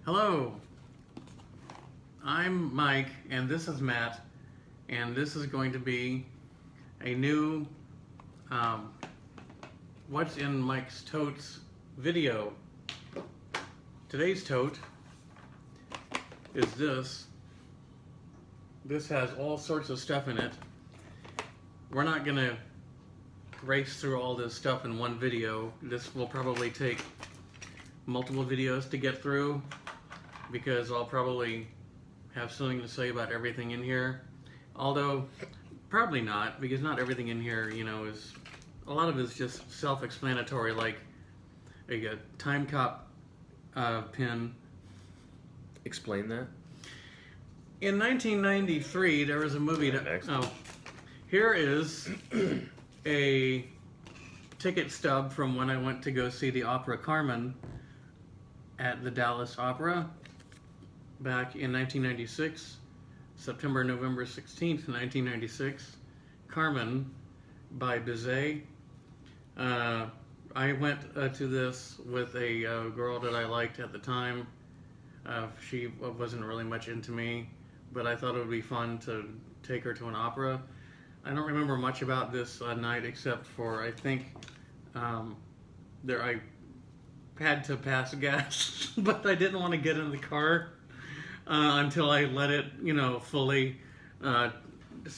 Hello, I'm Mike, and this is Matt, and this is going to be a new um, What's in Mike's Totes video. Today's tote is this. This has all sorts of stuff in it. We're not going to race through all this stuff in one video. This will probably take multiple videos to get through, because I'll probably have something to say about everything in here. Although, probably not, because not everything in here, is... A lot of it is just self-explanatory, like a time cop pin. Explain that. In 1993, there was a movie that... here is a ticket stub from when I went to go see the opera Carmen at the Dallas Opera back in 1996, November 16th, 1996. Carmen by Bizet. I went to this with a girl that I liked at the time. She wasn't really much into me, but I thought it would be fun to take her to an opera. I don't remember much about this night except for, I think, I had to pass gas, but I didn't want to get in the car until I let it, fully. So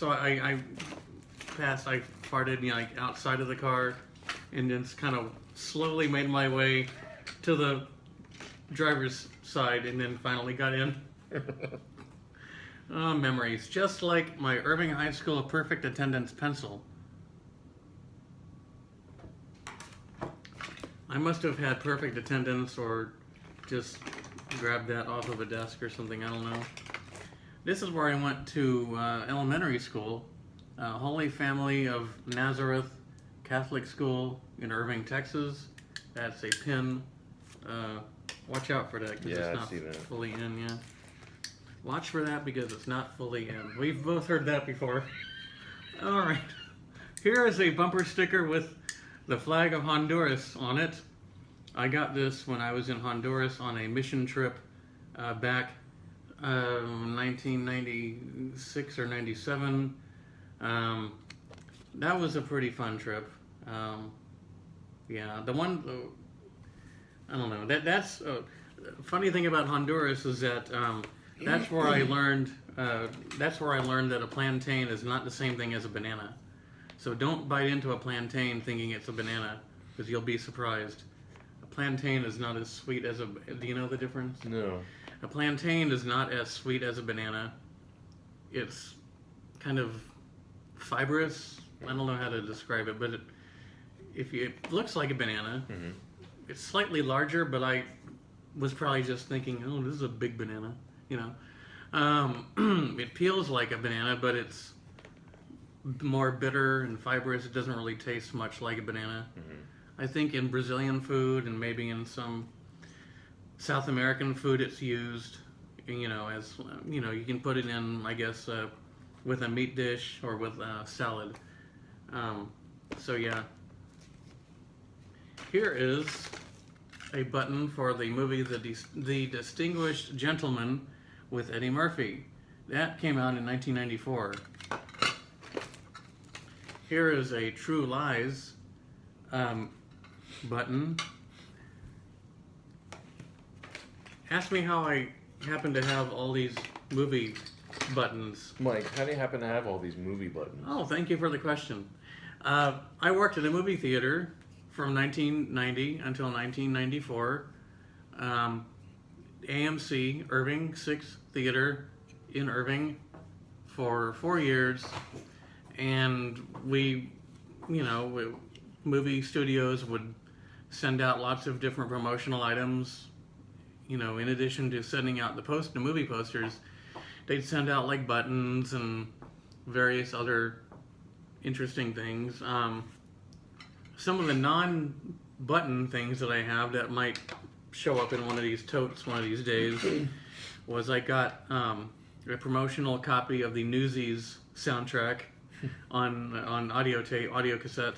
I farted, like outside of the car, and then kind of slowly made my way to the driver's side, and then finally got in. Oh, memories. Just like my Irving High School perfect attendance pencil. I must have had perfect attendance, or just grabbed that off of a desk or something, I don't know. This is where I went to elementary school. Holy Family of Nazareth Catholic School in Irving, Texas. That's a pin. Watch out for that, because it's not fully in, yeah. Watch for that, because it's not fully in. We've both heard that before. Alright. Here is a bumper sticker with the flag of Honduras on it. I got this when I was in Honduras on a mission trip back 1996 or 97. That was a pretty fun trip. Yeah, the one, I don't know, that's funny thing about Honduras is that that's where I learned that a plantain is not the same thing as a banana. So don't bite into a plantain thinking it's a banana, because you'll be surprised. A plantain is not as sweet as do you know the difference? No. A plantain is not as sweet as a banana. It's kind of fibrous. I don't know how to describe it, but it looks like a banana. Mm-hmm. It's slightly larger, but I was probably just thinking, oh, this is a big banana, It peels like a banana, but it's more bitter and fibrous. It doesn't really taste much like a banana. Mm-hmm. I think in Brazilian food and maybe in some South American food it's used, as, you can put it in, I guess, with a meat dish or with a salad. So yeah. Here is a button for the movie The Distinguished Gentleman with Eddie Murphy. That came out in 1994. Here is a True Lies button. Ask me how I happen to have all these movie buttons. Mike, how do you happen to have all these movie buttons? Oh, thank you for the question. I worked at a movie theater from 1990 until 1994. AMC, Irving 6th Theater in Irving for 4 years. And movie studios would send out lots of different promotional items. In addition to sending out the movie posters, they'd send out like buttons and various other interesting things. Some of the non-button things that I have that might show up in one of these totes one of these days was I got a promotional copy of the Newsies soundtrack on audio cassette,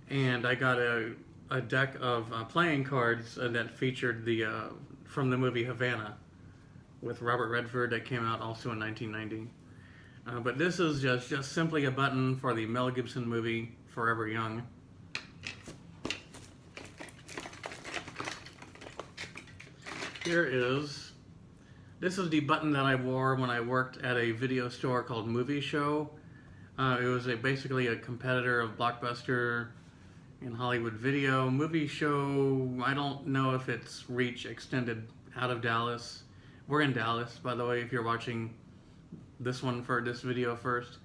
and I got a deck of playing cards that featured the from the movie Havana with Robert Redford that came out also in 1990. But this is just simply a button for the Mel Gibson movie Forever Young. This is the button that I wore when I worked at a video store called Movie Show. It was basically a competitor of Blockbuster and Hollywood Video. Movie Show, I don't know if its reach extended out of Dallas. We're in Dallas, by the way, if you're watching this video first.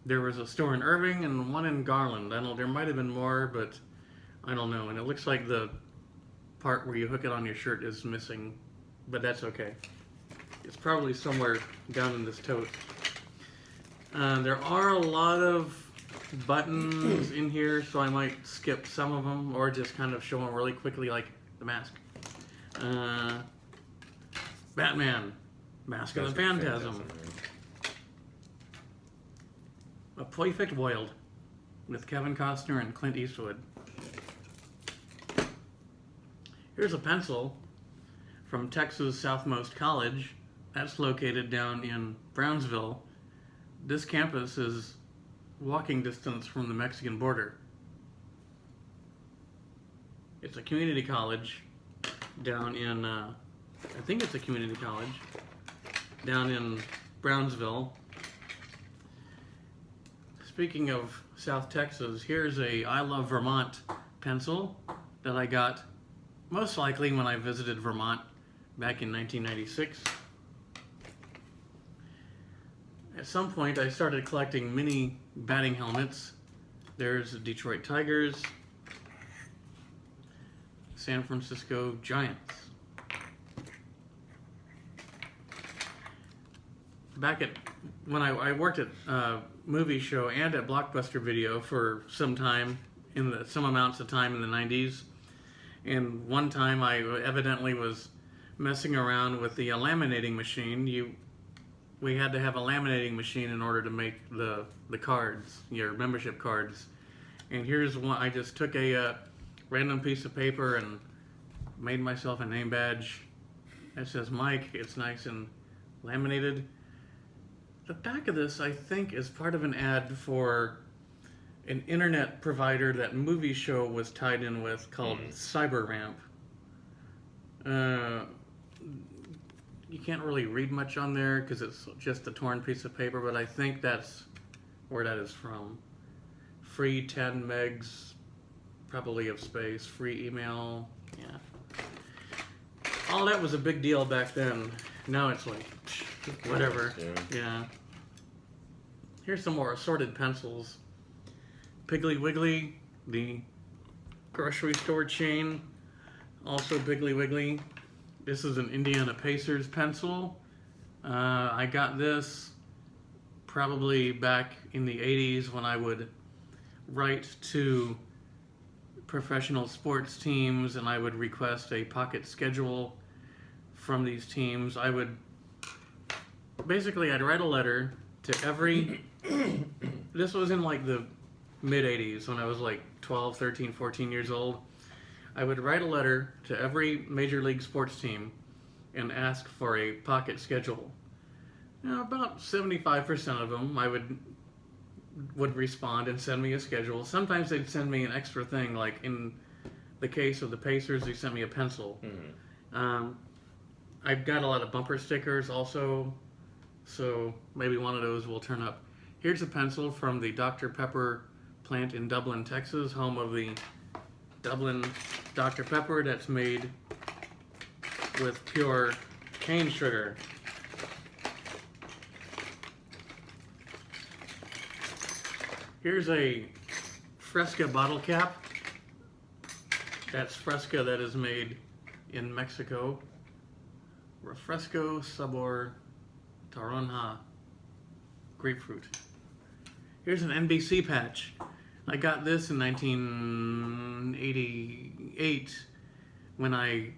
There was a store in Irving and one in Garland. There might have been more, but I don't know. And it looks like the part where you hook it on your shirt is missing, but that's okay. It's probably somewhere down in this tote. There are a lot of buttons in here, so I might skip some of them or just kind of show them really quickly, like the mask. Batman, Mask of the Phantasm. A Perfect World with Kevin Costner and Clint Eastwood. Here's a pencil from Texas Southmost College. That's located down in Brownsville. This campus is walking distance from the Mexican border. It's a community college down in, I think it's a community college, down in Brownsville. Speaking of South Texas, here's a I Love Vermont pencil that I got most likely when I visited Vermont back in 1996. At some point, I started collecting mini batting helmets. There's the Detroit Tigers, San Francisco Giants. When I worked at Movie Show and at Blockbuster Video for some amounts of time in the 90s. And one time I evidently was messing around with the laminating machine. We had to have a laminating machine in order to make the cards, your membership cards. And here's one. I just took a random piece of paper and made myself a name badge. It says Mike. It's nice and laminated. The back of this, I think, is part of an ad for an internet provider that Movie Show was tied in with called CyberRamp. You can't really read much on there because it's just a torn piece of paper, but I think that's where that is from. Free 10 megs, probably of space, free email, yeah. All that was a big deal back then. Now it's like, whatever, yeah. Here's some more assorted pencils. Piggly Wiggly, the grocery store chain, also Piggly Wiggly. This is an Indiana Pacers pencil. I got this probably back in the 80s when I would write to professional sports teams and I would request a pocket schedule from these teams. I'd write a letter to every, this was in like the mid 80s when I was like 12, 13, 14 years old. I would write a letter to every major league sports team and ask for a pocket schedule. About 75% of them I would respond and send me a schedule. Sometimes they'd send me an extra thing, like in the case of the Pacers, they sent me a pencil. I've got a lot of bumper stickers also, so maybe one of those will turn up. Here's a pencil from the Dr. Pepper plant in Dublin, Texas, home of the Dublin Dr. Pepper that's made with pure cane sugar. Here's a Fresca bottle cap. That's Fresca that is made in Mexico. Refresco Sabor Toronja grapefruit. Here's an NBC patch. I got this in 1988 when I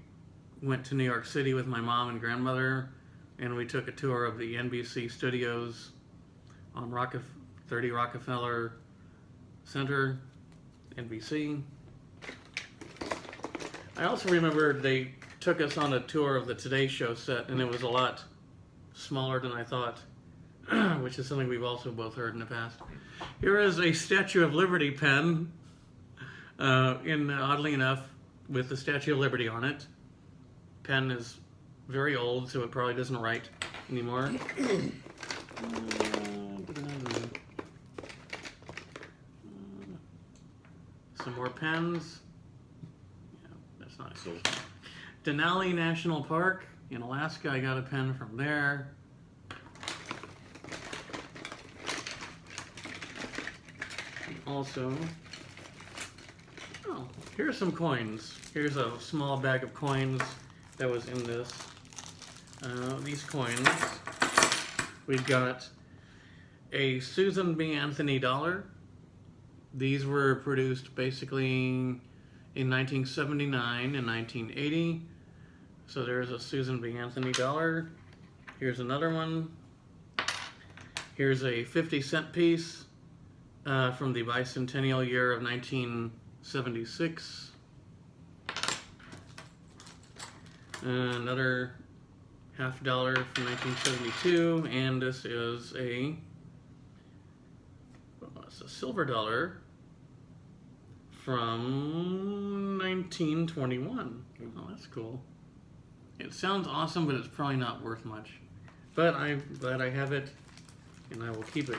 went to New York City with my mom and grandmother, and we took a tour of the NBC studios on 30 Rockefeller Center, NBC. I also remember took us on a tour of the Today Show set, and it was a lot smaller than I thought, which is something we've also both heard in the past. Here is a Statue of Liberty pen, oddly enough, with the Statue of Liberty on it. Pen is very old, so it probably doesn't write anymore. Some more pens. Yeah, that's not cool. Denali National Park in Alaska. I got a pen from there. And also, oh, here's some coins. Here's a small bag of coins that was in this. These coins. We've got a Susan B. Anthony dollar. These were produced basically in 1979 and 1980. So there's a Susan B. Anthony dollar. Here's another one. Here's a 50-cent piece from the bicentennial year of 1976. Another $50 from 1972, and this is it's a silver dollar from 1921. Oh, that's cool. It sounds awesome, but it's probably not worth much. But I'm glad I have it, and I will keep it.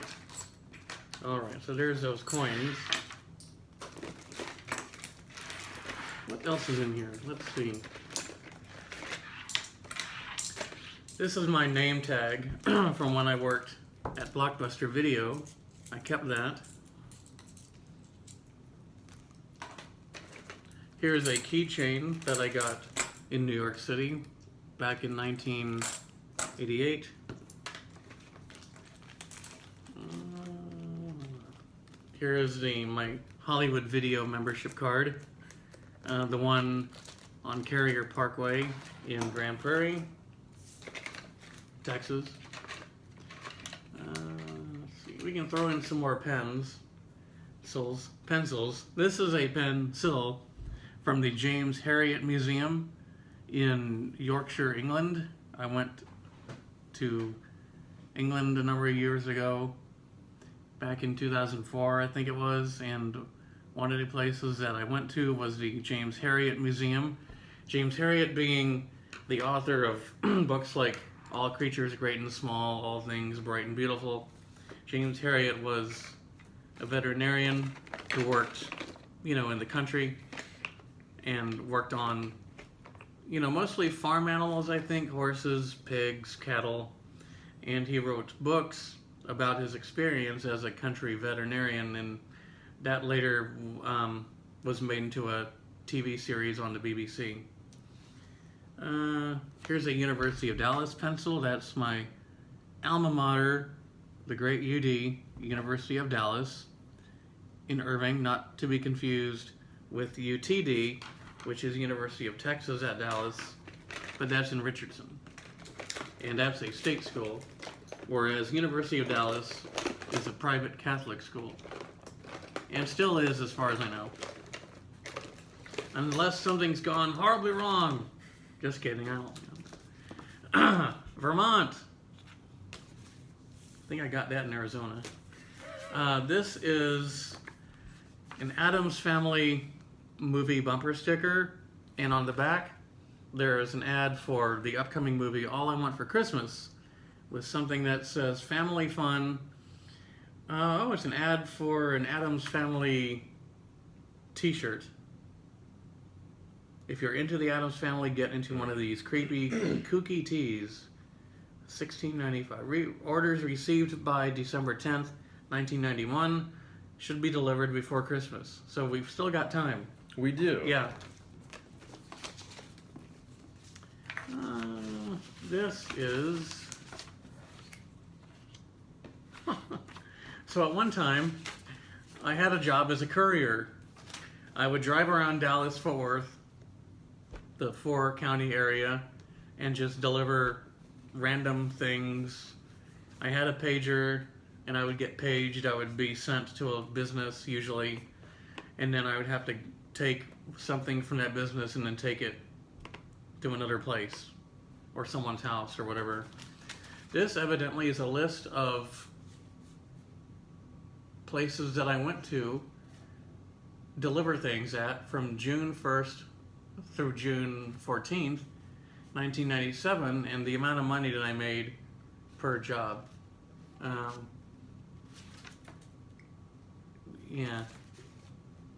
Alright, so there's those coins. What else is in here? Let's see. This is my name tag from when I worked at Blockbuster Video. I kept that. Here's a keychain that I got in New York City back in 1988. Here is my Hollywood Video membership card. The one on Carrier Parkway in Grand Prairie, Texas. Let's see. We can throw in some more pencils. This is a pencil from the James Herriot Museum in Yorkshire, England. I went to England a number of years ago, back in 2004, I think it was, and one of the places that I went to was the James Herriot Museum. James Herriot being the author of books like All Creatures Great and Small, All Things Bright and Beautiful. James Herriot was a veterinarian who worked, in the country and worked on, mostly farm animals, I think, horses, pigs, cattle. And he wrote books about his experience as a country veterinarian, and that later was made into a TV series on the BBC. Here's a University of Dallas pencil. That's my alma mater, the great UD, University of Dallas, in Irving, not to be confused with UTD, which is University of Texas at Dallas, but that's in Richardson. And that's a state school, whereas University of Dallas is a private Catholic school. And still is, as far as I know. Unless something's gone horribly wrong. Just kidding, I don't know. Vermont. I think I got that in Arizona. This is an Addams Family movie bumper sticker, and on the back there is an ad for the upcoming movie All I Want for Christmas, with something that says family fun. It's an ad for an Addams Family t-shirt. If you're into the Addams Family, get into one of these creepy, kooky tees. $16.95. Orders received by December 10th, 1991. Should be delivered before Christmas. So we've still got time. We do. Yeah. This is... So at one time, I had a job as a courier. I would drive around Dallas-Fort Worth, the 4-county area, and just deliver random things. I had a pager, and I would get paged. I would be sent to a business, usually, and then I would have to take something from that business and then take it to another place or someone's house or whatever. This evidently is a list of places that I went to deliver things at from June 1st through June 14th, 1997, and the amount of money that I made per job. Yeah.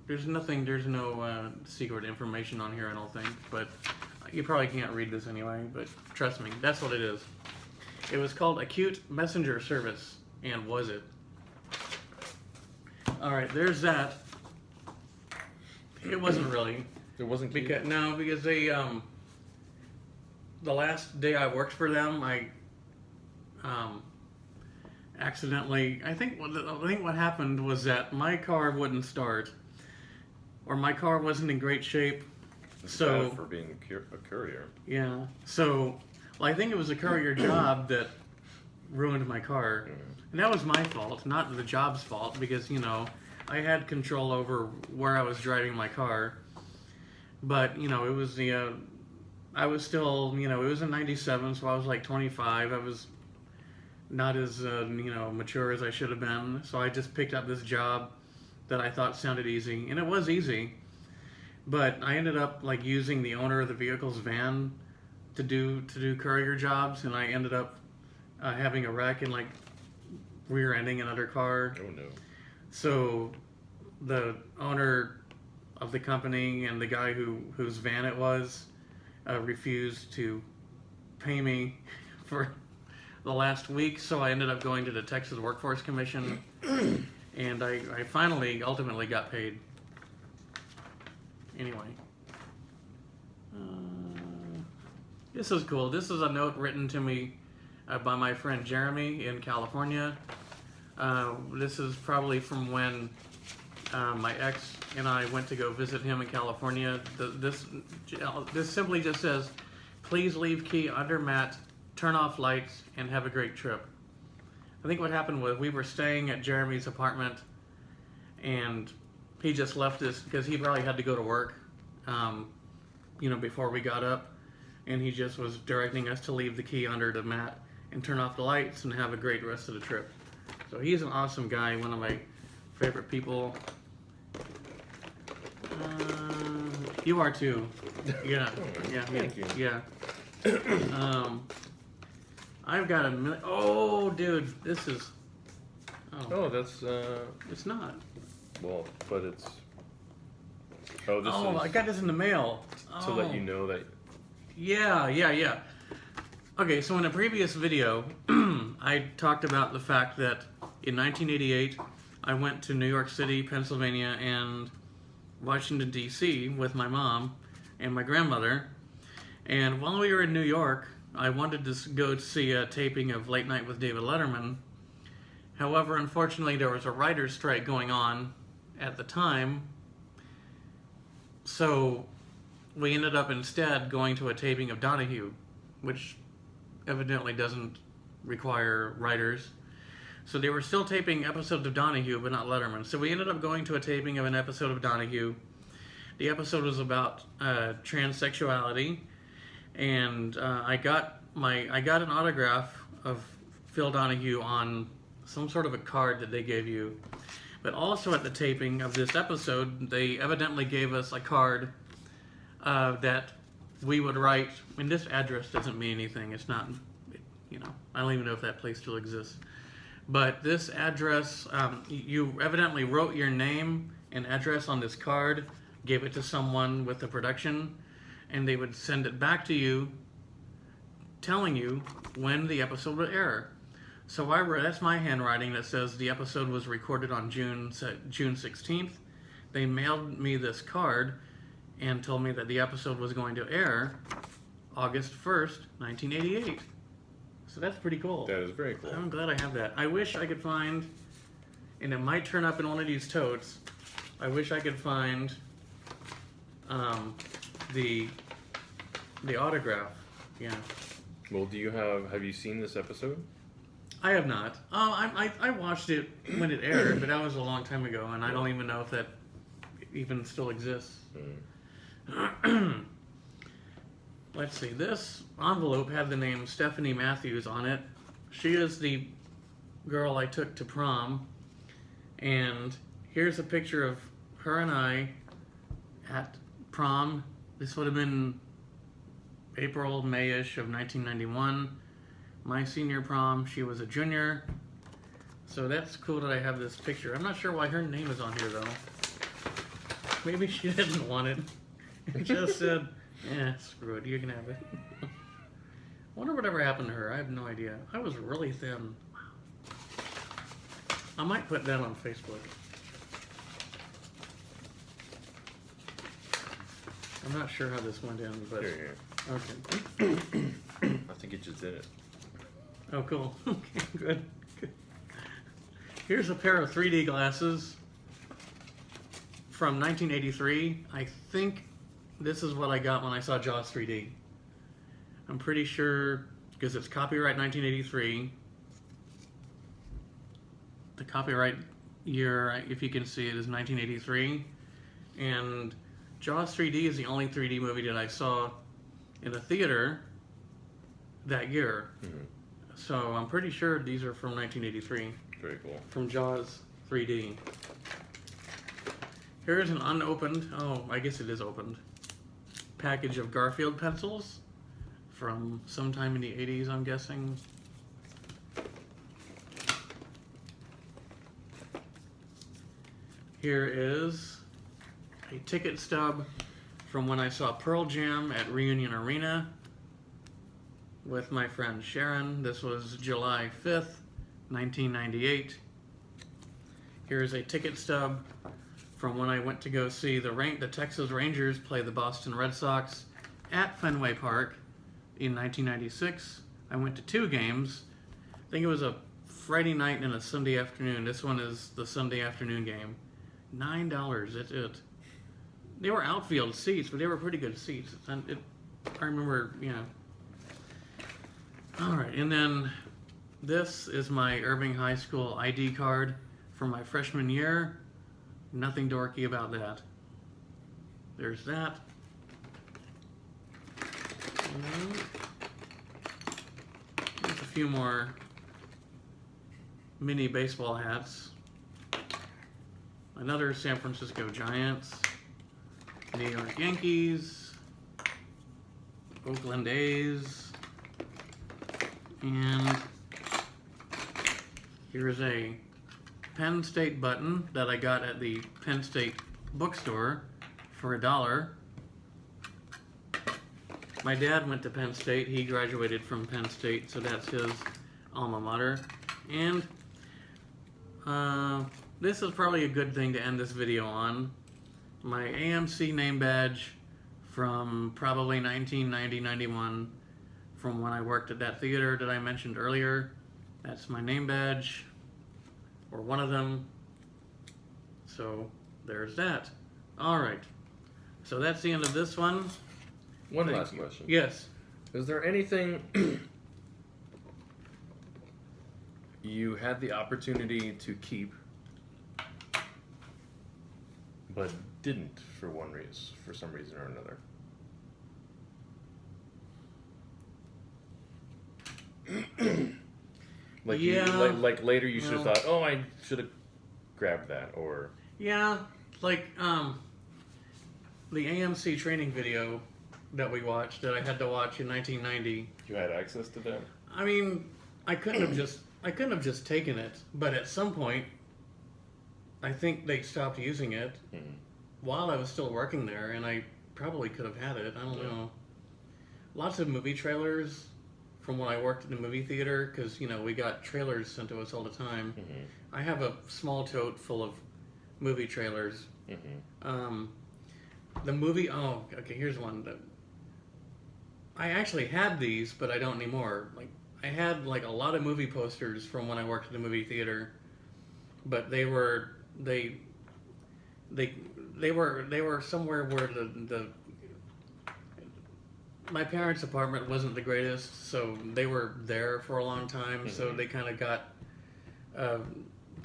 There's no secret information on here, I don't think, but you probably can't read this anyway, but trust me, that's what it is. It was called Acute Messenger Service, and was it? Alright, there's that. It wasn't really. It wasn't cute? Because they, the last day I worked for them, I accidentally, I think what happened was that my car wouldn't start, or my car wasn't in great shape. It's So bad for being a courier. yeah, so I think it was a courier job that ruined my car, and that was my fault, not the job's fault, because I had control over where I was driving my car, but it was I was still it was in '97, so I was like 25. I was not as mature as I should have been, so I just picked up this job that I thought sounded easy, and it was easy, but I ended up like using the owner of the vehicle's van to do courier jobs, and I ended up having a wreck and like rear-ending another car. Oh no. So the owner of the company and the guy whose van it was refused to pay me for the last week, so I ended up going to the Texas Workforce Commission, and I ultimately got paid. Anyway. This is cool. This is a note written to me by my friend Jeremy in California. This is probably from when my ex and I went to go visit him in California. This simply just says, "Please leave key under mat, turn off lights, and have a great trip." I think what happened was we were staying at Jeremy's apartment, and he just left this because he probably had to go to work, before we got up, and he just was directing us to leave the key under the mat and turn off the lights and have a great rest of the trip. So he's an awesome guy, one of my favorite people. You are too. Yeah, yeah, Thank you. yeah. I've got a million. Oh, dude, this is. Oh, that's It's not. well, but it's. Oh, this Oh, is I got this in the mail. to let you know that. Yeah. Okay, so in a previous video, I talked about the fact that in 1988, I went to New York City, Pennsylvania, and Washington, D.C. with my mom and my grandmother. And while we were in New York, I wanted to go to see a taping of Late Night with David Letterman. However, unfortunately, there was a writer's strike going on at the time. So we ended up instead going to a taping of Donahue, which evidently doesn't require writers. So they were still taping episodes of Donahue, but not Letterman. So we ended up going to a taping of an episode of Donahue. The episode was about transsexuality, and I got an autograph of Phil Donahue on some sort of a card that they gave you. But also at the taping of this episode, they evidently gave us a card that we would write. And this address doesn't mean anything. It's not, I don't even know if that place still exists. But this address, you evidently wrote your name and address on this card, gave it to someone with the production, and they would send it back to you, telling you when the episode would air. So that's my handwriting that says the episode was recorded on June 16th. They mailed me this card and told me that the episode was going to air August 1st, 1988. So that's pretty cool. That is very cool. I'm glad I have that. I wish I could find, and it might turn up in one of these totes, I wish I could find the autograph. Yeah. Well, have you seen this episode? I have not. I watched it when it aired, but that was a long time ago, and I don't even know if that even still exists. let's see, this envelope had the name Stephanie Matthews on it. She is the girl I took to prom. And here's a picture of her and I at prom. This would have been April, May-ish of 1991. My senior prom, she was a junior. So that's cool that I have this picture. I'm not sure why her name is on here though. Maybe she didn't want it. It just said, screw it, you can have it. Wonder whatever happened to her. I have no idea. I was really thin. I might put that on Facebook. I'm not sure how this went in, but Here. okay. I think it just did it. Oh, cool. Okay, good. Here's a pair of 3D glasses from 1983. I think this is what I got when I saw Jaws 3D. I'm pretty sure, because it's copyright 1983. The copyright year, if you can see it, is 1983. And Jaws 3D is the only 3D movie that I saw in a theater that year. Mm-hmm. So I'm pretty sure these are from 1983. Very cool. From Jaws 3D. Here's an unopened, I guess it is opened, package of Garfield pencils from sometime in the 80s, I'm guessing. Here is a ticket stub from when I saw Pearl Jam at Reunion Arena with my friend Sharon. This was July 5th, 1998. Here's a ticket stub from when I went to go see the Texas Rangers play the Boston Red Sox at Fenway Park in 1996. I went to 2 games. I think it was a Friday night and a Sunday afternoon. This one is the Sunday afternoon game. $9, that's it. They were outfield seats, but they were pretty good seats. I remember, All right, and then this is my Irving High School ID card from my freshman year. Nothing dorky about that. There's that. And there's a few more mini baseball hats. Another San Francisco Giants, New York Yankees, Oakland A's, and here's a Penn State button that I got at the Penn State bookstore for $1. My dad went to Penn State. He graduated from Penn State, so that's his alma mater. And this is probably a good thing to end this video on. My AMC name badge from probably 1990-91 from when I worked at that theater that I mentioned earlier. That's my name badge, or one of them. So there's that. All right. So that's the end of this one. One last question. Yes. Is there anything you had the opportunity to keep but didn't for some reason or another? Like later you should have thought, oh, I should have grabbed that, or yeah, like the AMC training video that we watched that I had to watch in 1990. You had access to that? I mean, I couldn't have just taken it, but at some point I think they stopped using it while I was still working there, and I probably could have had it. I don't know. Lots of movie trailers from when I worked in the movie theater, because, we got trailers sent to us all the time. I have a small tote full of movie trailers. The movie, here's one. I actually had these, but I don't anymore. Like, I had, a lot of movie posters from when I worked in the movie theater, but they were somewhere where my parents' apartment wasn't the greatest, so they were there for a long time. So they kind of got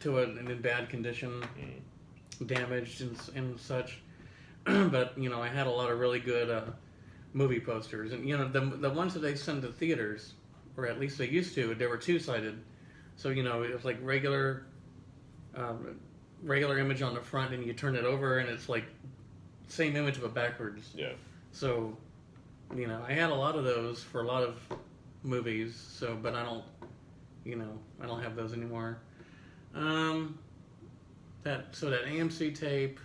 in bad condition, damaged and such. But I had a lot of really good movie posters, and the ones that they send to theaters, or at least they used to, they were two-sided. So it was like regular image on the front, and you turn it over, and it's like same image but backwards. Yeah. So, I had a lot of those for a lot of movies. So, but I don't have those anymore. That AMC tape.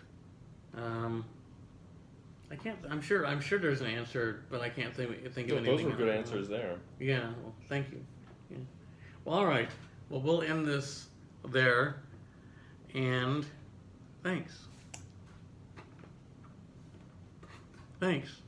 I can't. I'm sure there's an answer, but I can't think of anything. Those were good else. answers there. Yeah. Well, thank you. Yeah. Well, all right. Well, we'll end this there, and thanks. Thanks.